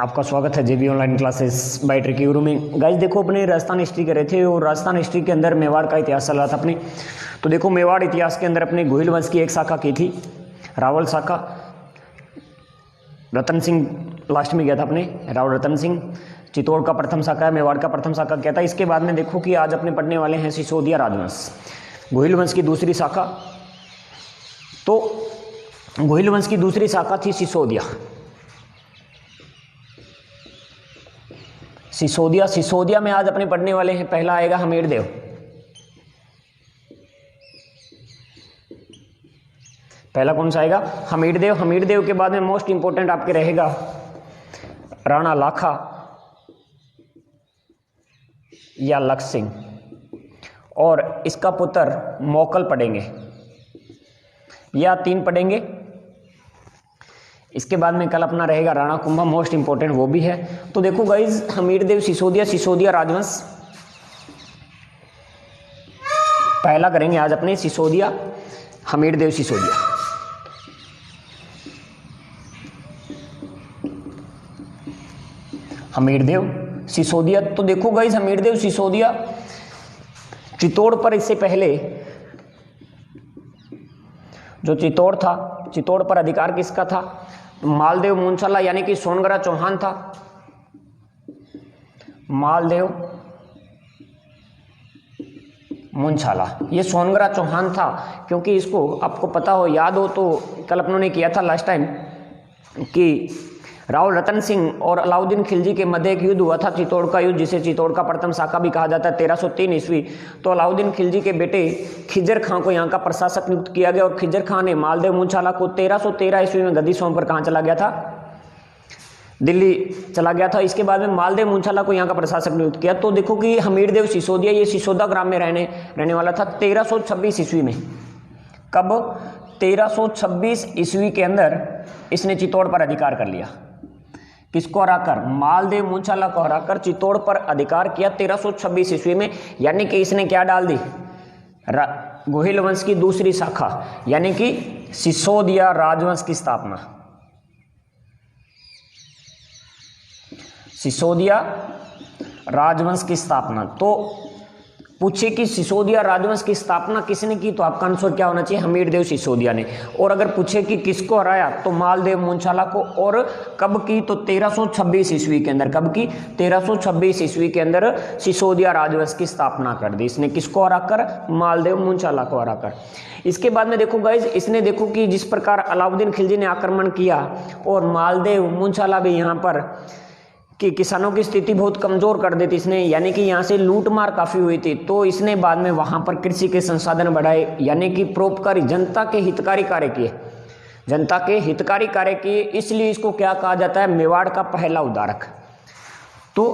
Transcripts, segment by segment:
आपका स्वागत है जेबी ऑनलाइन क्लासेस बाय ट्रिकी गुरु में। गाइस देखो, अपने राजस्थान हिस्ट्री कर रहे थे और राजस्थान हिस्ट्री के अंदर मेवाड़ का इतिहास चल रहा था अपने। तो देखो, मेवाड़ इतिहास के अंदर अपने गोहिल वंश की एक शाखा की थी, रावल शाखा। रतन सिंह लास्ट में गया था अपने, राव रतन सिंह। चित्तौड़ का प्रथम शाखा है, मेवाड़ का प्रथम शाखा क्या था। इसके बाद में देखो कि आज अपने पढ़ने वाले हैं सिसोदिया राजवंश, गोहिल वंश की दूसरी शाखा। तो गोहिल वंश की दूसरी शाखा थी सिसोदिया। सिसोदिया में आज अपने पढ़ने वाले हैं, पहला आएगा हमीरदेव। पहला कौन सा आएगा? हमीरदेव। हमीरदेव के बाद में मोस्ट इंपोर्टेंट आपके रहेगा राणा लाखा या लक्ष्य सिंह, और इसका पुत्र मोकल पढ़ेंगे या तीन पढ़ेंगे। इसके बाद में कल अपना रहेगा राणा कुंभा, मोस्ट इंपोर्टेंट वो भी है। तो देखो गाइज, हमीरदेव सिसोदिया राजवंश पहला करेंगे आज अपने, सिसोदिया, हमीरदेव सिसोदिया। हमीरदेव सिसोदिया। तो देखो गाइज, हमीरदेव सिसोदिया चित्तौड़ पर, इससे पहले जो चित्तौड़ था, चित्तौड़ पर अधिकार किसका था? मालदेव मुंशाला यानी कि सोनगरा चौहान था। मालदेव मुंशाला, ये सोनगरा चौहान था, क्योंकि इसको आपको पता हो, याद हो तो कल अपनों ने किया था लास्ट टाइम कि राव रतन सिंह और अलाउद्दीन खिलजी के मध्य एक युद्ध हुआ था, चित्तौड़ का युद्ध, जिसे चित्तौड़ का प्रथम शाखा भी कहा जाता है, 1303 ईस्वी। तो अलाउद्दीन खिलजी के बेटे खिजर खां को यहाँ का प्रशासक नियुक्त किया गया, और खिजर खां ने मालदेव मुंशाला को 1313 ईस्वी में गद्दी सौंप कर कहाँ चला गया था? दिल्ली चला गया था। इसके बाद में मालदेव मुंशाला को यहाँ का प्रशासक नियुक्त किया। तो देखो कि हमीरदेव सिसोदिया, ये सिसोदा ग्राम में रहने वाला था 1326 ईस्वी में। कब? 1326 ईस्वी के अंदर इसने चित्तौड़ पर अधिकार कर लिया। किसको हराकर? मालदेव मुंशाला को हराकर चित्तौड़ पर अधिकार किया 1326 ईस्वी में। यानी कि इसने क्या डाल दी? गोहिल वंश की दूसरी शाखा यानी कि सिसोदिया राजवंश की स्थापना। सिसोदिया राजवंश की स्थापना। तो पूछे कि सिसोदिया राजवंश की स्थापना किसने की, तो आपका आंसर क्या होना चाहिए? हमीरदेव सिसोदिया ने। और अगर पूछे कि किसको हराया, तो मालदेव मुंशाला को। और कब की? तो 1326 ईस्वी के अंदर। कब की? 1326 ईस्वी के अंदर सिसोदिया राजवंश की स्थापना कर दी इसने। किसको हराकर? मालदेव मुंशाला को हराकर। इसके बाद में देखो गाइज, इसने देखो कि जिस प्रकार अलाउद्दीन खिलजी ने आक्रमण किया और मालदेव मुंशाला भी यहाँ पर कि किसानों की स्थिति बहुत कमजोर कर दी थी इसने, यानी कि यहाँ से लूटमार काफी हुई थी। तो इसने बाद में वहां पर कृषि के संसाधन बढ़ाए, यानी कि परोपकारी, जनता के हितकारी कार्य किए, जनता के हितकारी कार्य किए। इसलिए इसको क्या कहा जाता है? मेवाड़ का पहला उद्धारक। तो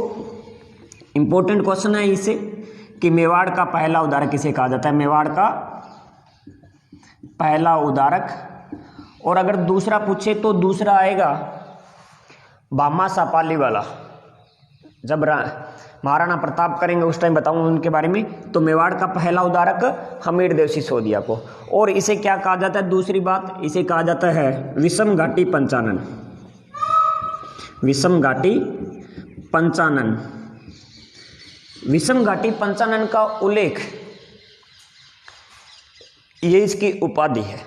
इंपॉर्टेंट क्वेश्चन है इसे कि मेवाड़ का पहला उद्धारक किसे कहा जाता है? मेवाड़ का पहला उद्धारक। और अगर दूसरा पूछे तो दूसरा आएगा भामाशाह पालीवाला। जब महाराणा प्रताप करेंगे उस टाइम बताऊंगा उनके बारे में। तो मेवाड़ का पहला उद्धारक हमीरदेव सिसोदिया को। और इसे क्या कहा जाता है? दूसरी बात, इसे कहा जाता है विषम घाटी पंचानन। विषम घाटी पंचानन। विषम घाटी पंचानन का उल्लेख, ये इसकी उपाधि है।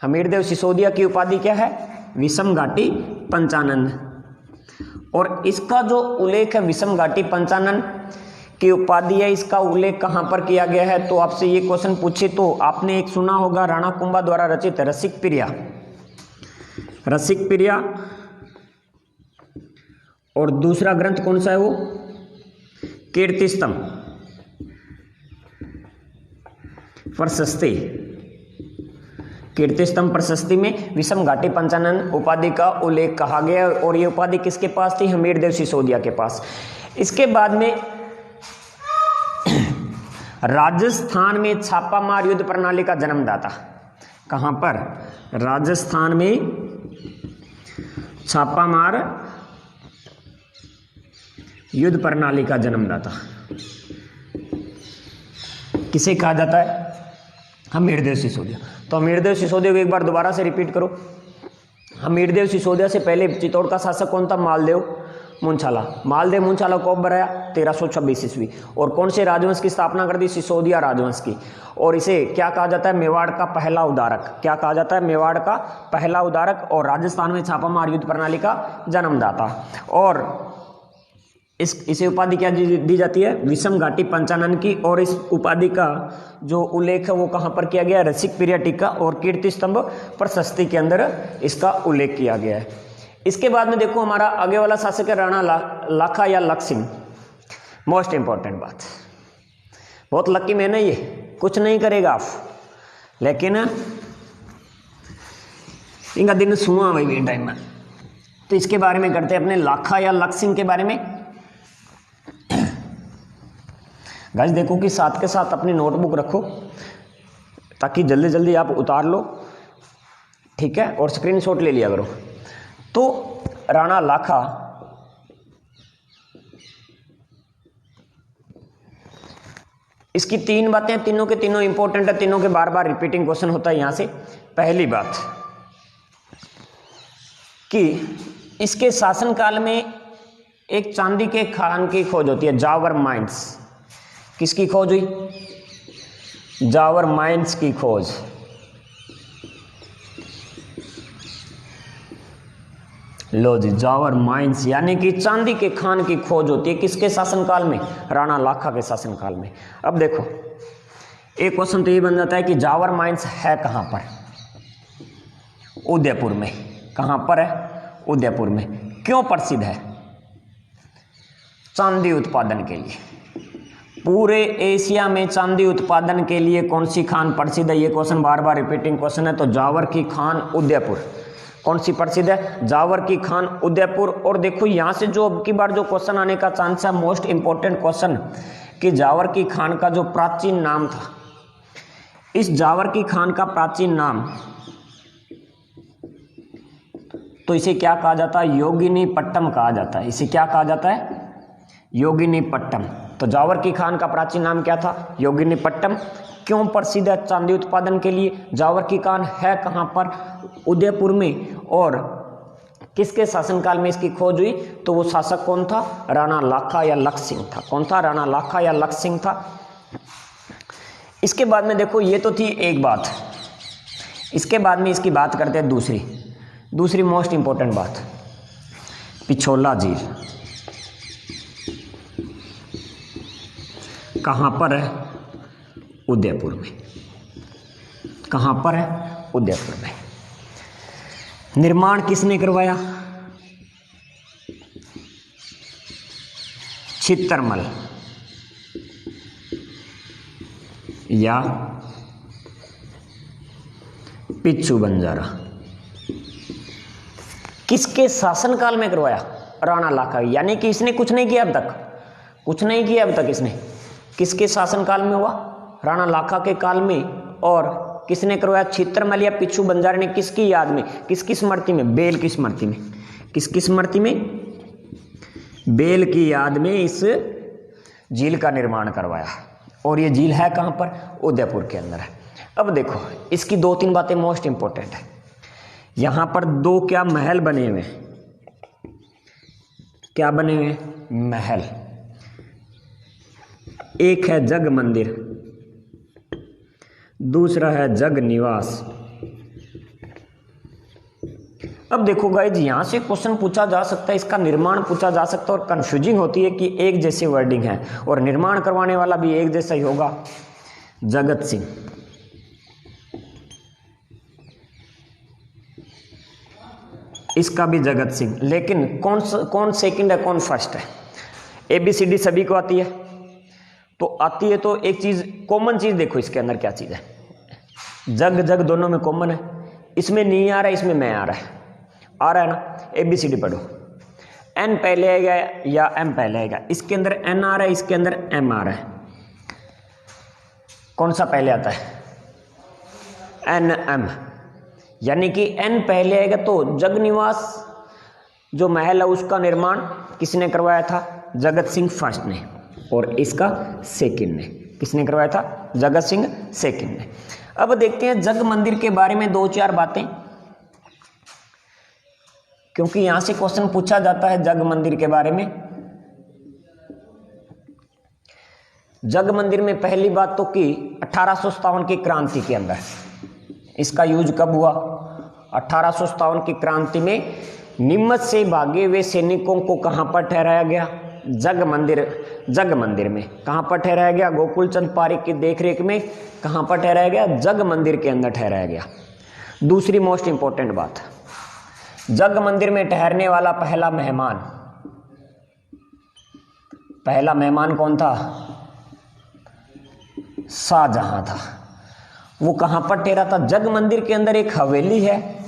हमीरदेव सिसोदिया की उपाधि क्या है? विषम घाटी पंचानन। और इसका जो उल्लेख है विषम घाटी पंचानन की उपाधि है, इसका उल्लेख कहां पर किया गया है? तो आपसे ये क्वेश्चन पूछे तो आपने एक सुना होगा, राणा कुंभा द्वारा रचित रसिक प्रिया। रसिक प्रिया। और दूसरा ग्रंथ कौन सा है? वो कीर्ति स्तंभ प्रशस्ति। कीर्ति स्तंभ प्रशस्ति में विषम घाटी पंचानन उपाधि का उल्लेख कहा गया। और ये उपाधि किसके पास थी? हमीरदेव सिसोदिया के पास। इसके बाद में राजस्थान में छापामार युद्ध प्रणाली का जन्मदाता। कहां पर? राजस्थान में छापामार युद्ध प्रणाली का जन्मदाता किसे कहा जाता है? हमीरदेव सिसोदिया। तो हमीरदेव सिसोदिया को एक बार दोबारा से रिपीट करो। हमीरदेव सिसोदिया से पहले चित्तौड़ का शासक कौन था? मालदेव मुंशाला। मालदेव मुंशाला कब बनाया? 1326 ईस्वी। और कौन से राजवंश की स्थापना कर दी? सिसोदिया राजवंश की। और इसे क्या कहा जाता है? मेवाड़ का पहला उदारक। क्या कहा जाता है? मेवाड़ का पहला उदारक। और राजस्थान में छापामार युद्ध प्रणाली का जन्मदाता। और इसे उपाधि क्या दी जाती है? विषम घाटी पंचानन की। और इस उपाधि का जो उल्लेख है वो कहाँ पर किया गया? रसिक प्रिया टीका और कीर्ति स्तंभ प्रशस्ति के अंदर इसका उल्लेख किया गया है। इसके बाद में देखो हमारा आगे वाला शासक है राणा लाखा या लख सिंह। मोस्ट इंपॉर्टेंट बात, बहुत लकी मैंने, ये कुछ नहीं करेगा आप, लेकिन इनका दिन सुहा भाई टाइम में। तो इसके बारे में करते हैं अपने लाखा या लख सिंह के बारे में। गाइस देखो कि साथ के साथ अपनी नोटबुक रखो ताकि जल्दी जल्दी आप उतार लो, ठीक है, और स्क्रीनशॉट ले लिया करो। तो राणा लाखा इसकी तीन बातें, तीनों के तीनों इंपॉर्टेंट है, तीनों के बार बार रिपीटिंग क्वेश्चन होता है यहां से। पहली बात कि इसके शासनकाल में एक चांदी के खान की खोज होती है, जावर माइंस। किसकी खोज हुई? जावर माइंस की खोज। लो जी, जावर माइंस यानी कि चांदी के खान की खोज होती है किसके शासनकाल में? राणा लाखा के शासनकाल में। अब देखो एक क्वेश्चन तो ये बन जाता है कि जावर माइंस है कहां पर? उदयपुर में। कहां पर है? उदयपुर में। क्यों प्रसिद्ध है? चांदी उत्पादन के लिए। पूरे एशिया में चांदी उत्पादन के लिए कौन सी खान प्रसिद्ध है? ये क्वेश्चन बार बार रिपीटिंग क्वेश्चन है। तो जावर की खान उदयपुर। कौन सी प्रसिद्ध है? जावर की खान उदयपुर। और देखो यहां से जो अब की बार जो क्वेश्चन आने का चांस है, मोस्ट इंपॉर्टेंट क्वेश्चन, कि जावर की खान का जो प्राचीन नाम था, इस जावर की खान का प्राचीन नाम, तो इसे क्या कहा जाता है? योगिनी पट्टम कहा जाता है। इसे क्या कहा जाता है? योगिनी पट्टम। तो जावर की खान का प्राचीन नाम क्या था? योगिनी पट्टम। क्यों प्रसिद्ध है चांदी उत्पादन के लिए? जावर की खान है कहां पर? उदयपुर में। और किसके शासनकाल में इसकी खोज हुई? तो वो शासक कौन था? राणा लाखा या लख सिंह था। कौन था? राणा लाखा या लख सिंह था। इसके बाद में देखो ये तो थी एक बात। इसके बाद में इसकी बात करते हैं दूसरी मोस्ट इंपॉर्टेंट बात, पिछोला झील कहां पर है? उदयपुर में। कहां पर है? उदयपुर में। निर्माण किसने करवाया? चित्तरमल या पिच्चू बंजारा। किसके शासनकाल में करवाया? राणा लाखा। यानी कि इसने कुछ नहीं किया अब तक, कुछ नहीं किया अब तक इसने। किसके शासनकाल में हुआ? राणा लाखा के काल में। और किसने करवाया? चित्तरमल या पिच्चू बंजारे ने। किसकी याद में? किसकी स्मृति में? बेल की स्मृति में। किसकी स्मृति में? बेल की याद में इस झील का निर्माण करवाया। और ये झील है कहां पर? उदयपुर के अंदर है। अब देखो इसकी दो तीन बातें मोस्ट इंपॉर्टेंट है। यहां पर दो क्या महल बने हुए? क्या बने हुए? महल। एक है जग मंदिर, दूसरा है जग निवास। अब देखो गाइज यहां से क्वेश्चन पूछा जा सकता है, इसका निर्माण पूछा जा सकता है। और कंफ्यूजिंग होती है कि एक जैसी वर्डिंग है और निर्माण करवाने वाला भी एक जैसा ही होगा, जगत सिंह। इसका भी जगत सिंह। लेकिन कौन सेकंड है, कौन फर्स्ट है? ABCD सभी को आती है, तो आती है। तो एक चीज कॉमन चीज देखो इसके अंदर क्या चीज है? जग जग दोनों में कॉमन है। इसमें नहीं आ रहा है, इसमें मैं आ रहा है ना। ABCD पढ़ो, N पहले आएगा या M पहले आएगा? इसके अंदर N आ रहा है, इसके अंदर M आ रहा है। कौन सा पहले आता है? NM। यानी कि N पहले आएगा। तो जग निवास जो महल है उसका निर्माण किसने करवाया था? जगत सिंह फर्स्ट ने। और इसका सेकंड ने। किसने करवाया था? जगत सिंह सेकंड ने। अब देखते हैं जग मंदिर के बारे में दो चार बातें। क्योंकि यहां से क्वेश्चन पूछा जाता है जग मंदिर के बारे में। जग मंदिर में पहली बात तो कि 1857 की क्रांति के अंदर इसका यूज कब हुआ? 1857 की क्रांति में नीमच से भागे हुए सैनिकों को कहां पर ठहराया गया? जग मंदिर में। कहां पर ठहराया गया? गोकुल चंद पारिक की देखरेख में कहां पर ठहराया गया? जग मंदिर के अंदर ठहराया गया। दूसरी मोस्ट इंपॉर्टेंट बात, जग मंदिर में ठहरने वाला पहला मेहमान कौन था? शाहजहां था। वो कहां पर ठहरा था? जग मंदिर के अंदर एक हवेली है,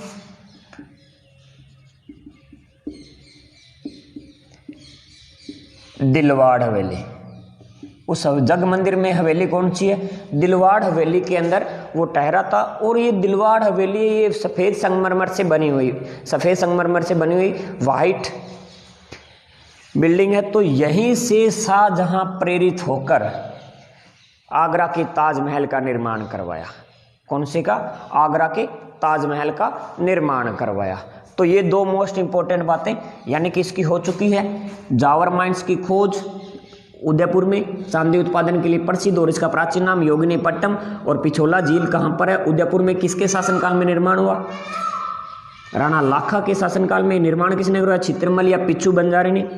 दिलवाड़ हवेली। उस जग मंदिर में हवेली कौन सी है? दिलवाड़ हवेली के अंदर वो ठहरा था। और ये दिलवाड़ हवेली ये सफेद संगमरमर से बनी हुई वाइट बिल्डिंग है। तो यहीं से शाहजहां प्रेरित होकर आगरा के ताजमहल का निर्माण करवाया। कौन से का? आगरा के ताजमहल का निर्माण करवाया। तो ये दो मोस्ट इंपॉर्टेंट बातें यानी कि इसकी हो चुकी है। जावर माइंस की खोज उदयपुर में चांदी उत्पादन के लिए प्रसिद्ध और इसका प्राचीन नाम योगिनीपट्टम। और पिछोला झील कहां पर है? उदयपुर में। किसके शासनकाल में निर्माण हुआ? राणा लाखा के शासनकाल में। निर्माण किसने करवाया? छित्रमल या पिच्चू बंजारे ने।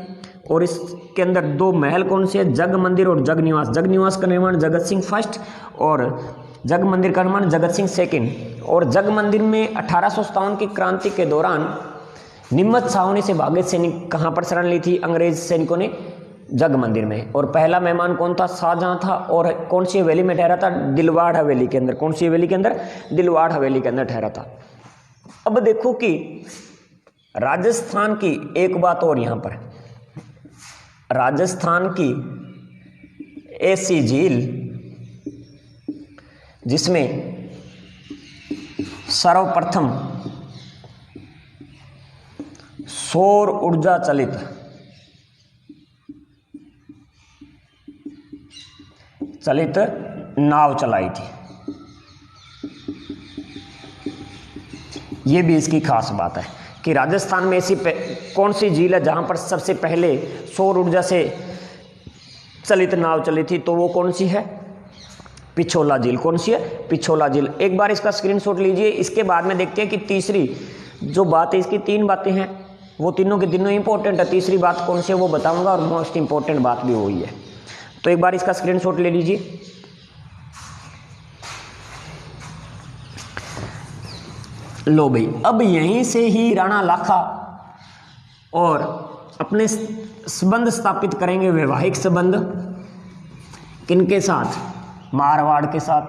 और इसके अंदर दो महल कौन से है? जग मंदिर और जग निवास। जग निवास का निर्माण जगत सिंह फर्स्ट और जग मंदिर का निर्माण जगत सिंह सेकंड। और जग मंदिर में 1857 की क्रांति के दौरान नीमच छावनी से भागे सैनिक कहां पर शरण ली थी? अंग्रेज सैनिकों ने जग मंदिर में। और पहला मेहमान कौन था? शाहजहां था। और कौन सी हवेली में ठहरा था? दिलवाड़ हवेली के अंदर। कौन सी हवेली के अंदर? दिलवाड़ हवेली के अंदर ठहरा था। अब देखो कि राजस्थान की एक बात और यहां पर, राजस्थान की ऐसी झील जिसमें सर्वप्रथम सौर ऊर्जा चलित नाव चलाई थी। यह भी इसकी खास बात है कि राजस्थान में ऐसी कौन सी झील है जहां पर सबसे पहले सौर ऊर्जा से चलित नाव चली थी? तो वो कौन सी है? पिछोला झील। कौन सी है? पिछोला झील। एक बार इसका स्क्रीनशॉट लीजिए। इसके बाद में देखते हैं कि तीसरी जो बात है, इसकी तीन बातें हैं, वो तीनों के तीनों इंपॉर्टेंट है। तीसरी बात कौन सी है वो बताऊंगा और मोस्ट इंपॉर्टेंट बात भी वही है। तो एक बार इसका स्क्रीनशॉट ले लीजिए। लो भाई, अब यहीं से ही राणा लाखा और अपने संबंध स्थापित करेंगे, वैवाहिक संबंध। किनके साथ? मारवाड़ के साथ।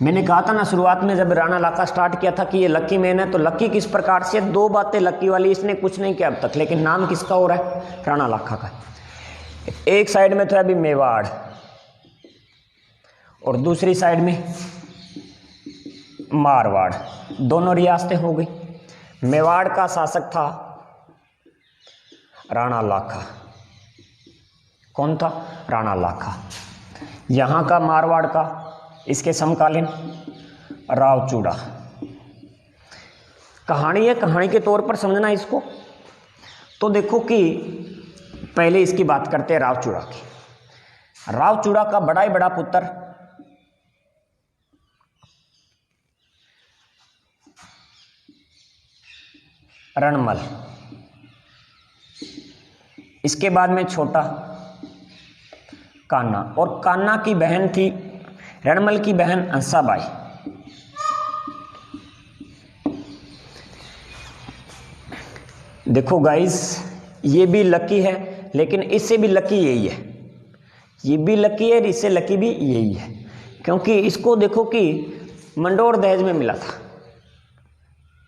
मैंने कहा था ना शुरुआत में जब राणा लाखा स्टार्ट किया था कि ये लकी मैन है, तो लकी किस प्रकार से? दो बातें लकी वाली, इसने कुछ नहीं किया अब तक, लेकिन नाम किसका हो रहा है? राणा लाखा का। एक साइड में तो अभी मेवाड़ और दूसरी साइड में मारवाड़, दोनों रियासतें हो गई। मेवाड़ का शासक था राणा लाखा। कौन था? राणा लाखा। यहां का मारवाड़ का इसके समकालीन रावचूड़ा। कहानी है, कहानी के तौर पर समझना इसको। तो देखो कि पहले इसकी बात करते हैं रावचूड़ा की। रावचूड़ा का बड़ा ही बड़ा पुत्र रणमल, इसके बाद में छोटा कान्हा, और कान्हा की बहन थी रणमल की बहन हंसाबाई। देखो गाइस, ये भी लकी है, लेकिन इससे भी लकी यही है। ये भी लकी है, इससे लकी भी यही है, क्योंकि इसको देखो कि मंडोर दहेज में मिला था,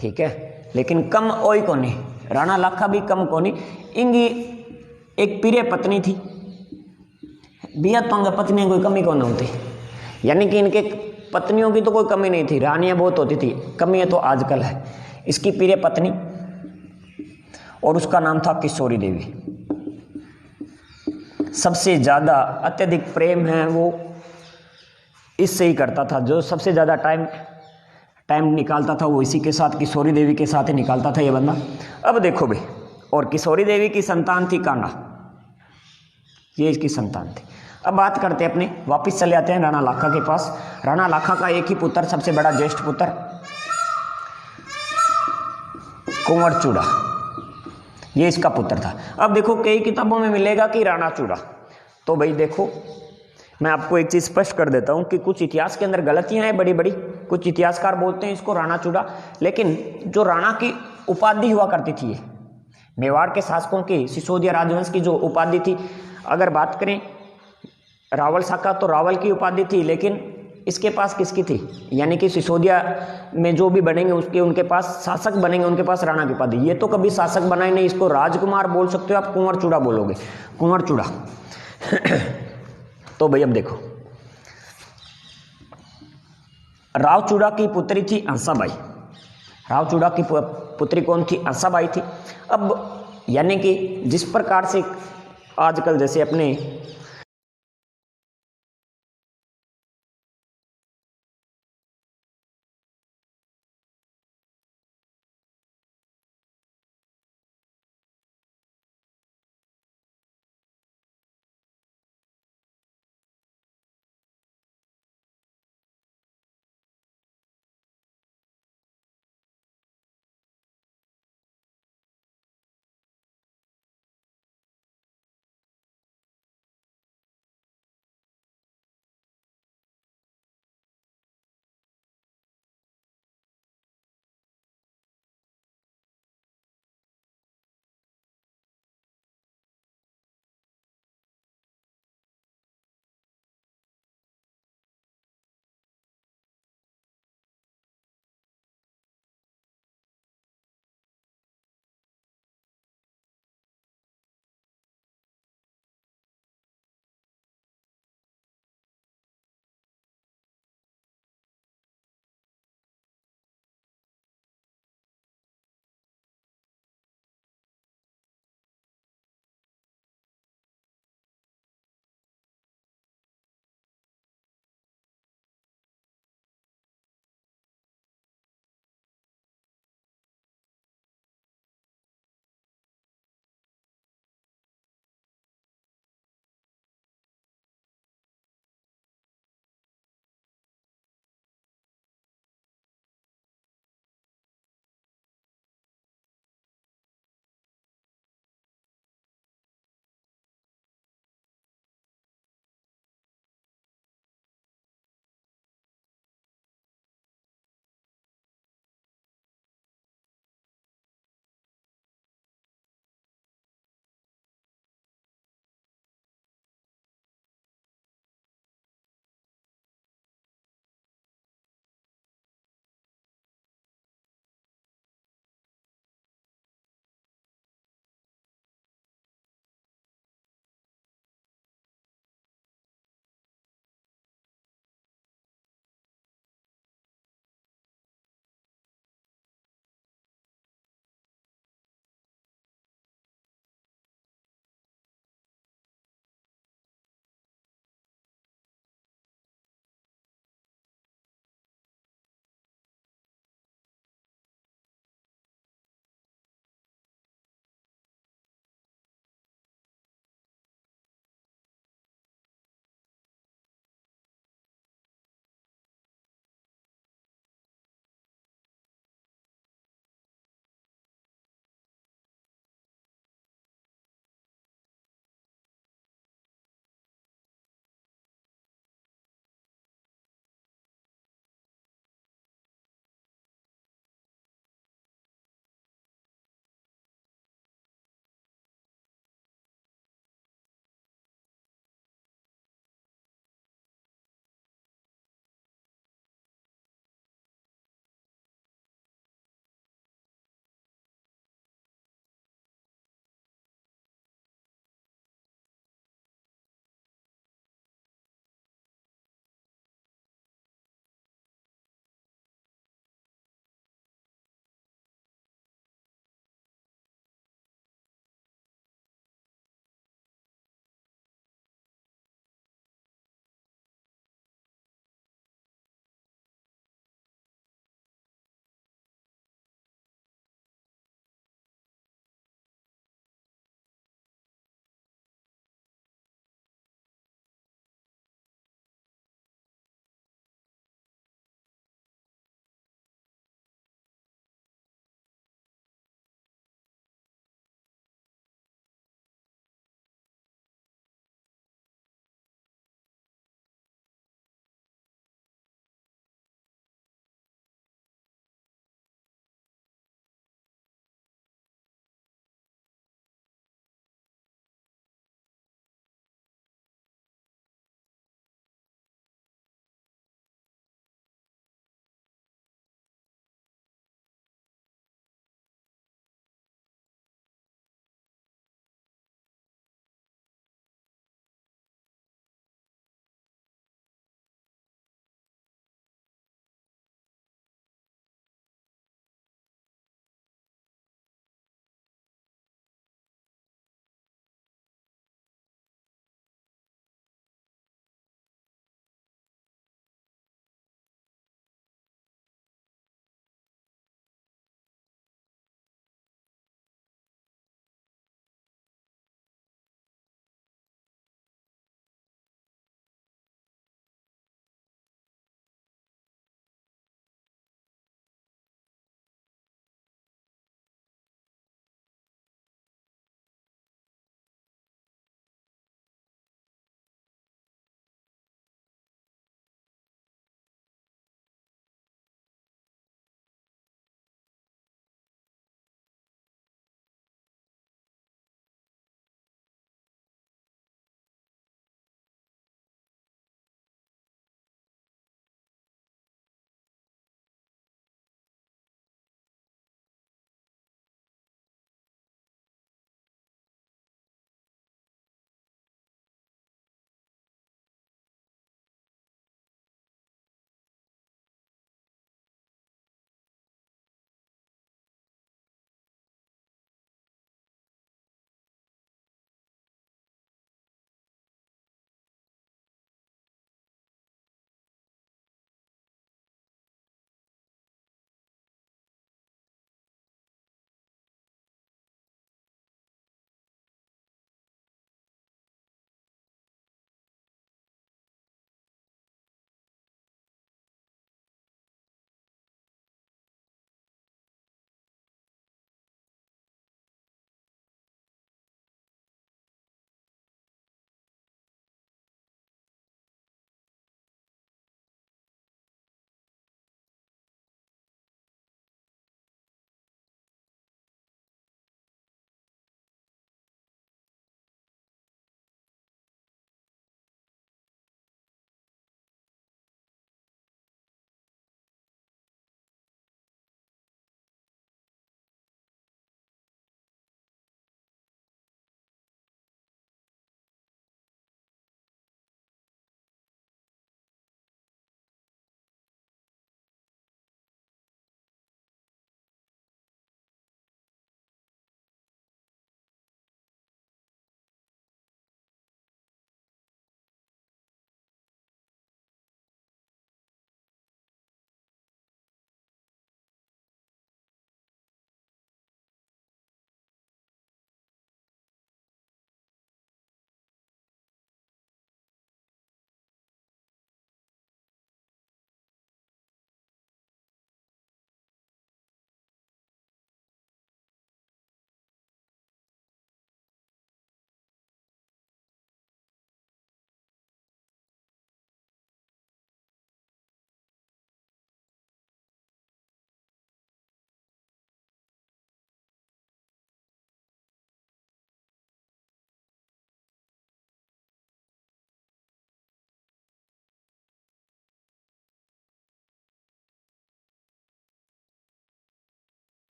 ठीक है, लेकिन कम ओई को नहीं। राणा लाखा भी कम को नहीं। इंगी एक प्रिय पत्नी थी, बिया तो पत्नियां कोई कमी को न होती, यानी कि इनके पत्नियों की तो कोई कमी नहीं थी, रानियां बहुत होती थी, कमी है तो आजकल है। इसकी प्रिय पत्नी और उसका नाम था किशोरी देवी। सबसे ज़्यादा अत्यधिक प्रेम है वो इससे ही करता था, जो सबसे ज़्यादा टाइम निकालता था वो इसी के साथ, किशोरी देवी के साथ ही निकालता था ये बंदा। अब देखो भाई, और किशोरी देवी की संतान थी कान्हा, ये इसकी संतान थी। अब बात करते हैं अपने, वापस चले आते हैं राणा लाखा के पास। राणा लाखा का एक ही पुत्र, सबसे बड़ा ज्येष्ठ पुत्र कुंवर चूड़ा, ये इसका पुत्र था। अब देखो कई किताबों में मिलेगा कि राणा चूड़ा, तो भाई देखो मैं आपको एक चीज स्पष्ट कर देता हूं कि कुछ इतिहास के अंदर गलतियां हैं बड़ी बड़ी। कुछ इतिहासकार बोलते हैं इसको राणा चूड़ा, लेकिन जो राणा की उपाधि हुआ करती थी, मेवाड़ के शासकों की, सिसोदिया राजवंश की जो उपाधि थी, अगर बात करें रावल शाखा तो रावल की उपाधि थी, लेकिन इसके पास किसकी थी, यानी कि सिसोदिया में जो भी बनेंगे उसके, उनके पास शासक बनेंगे, उनके पास राणा की उपाधि। ये तो कभी शासक बना ही नहीं, इसको राजकुमार बोल सकते हो आप, कुंवर चूड़ा बोलोगे, कुंवर चूड़ा। तो भाई अब देखो, राव चूड़ा की पुत्री थी हंसाबाई। राव चूड़ा की पुत्री कौन थी? हंसाबाई थी। अब यानी कि जिस प्रकार से आजकल जैसे अपने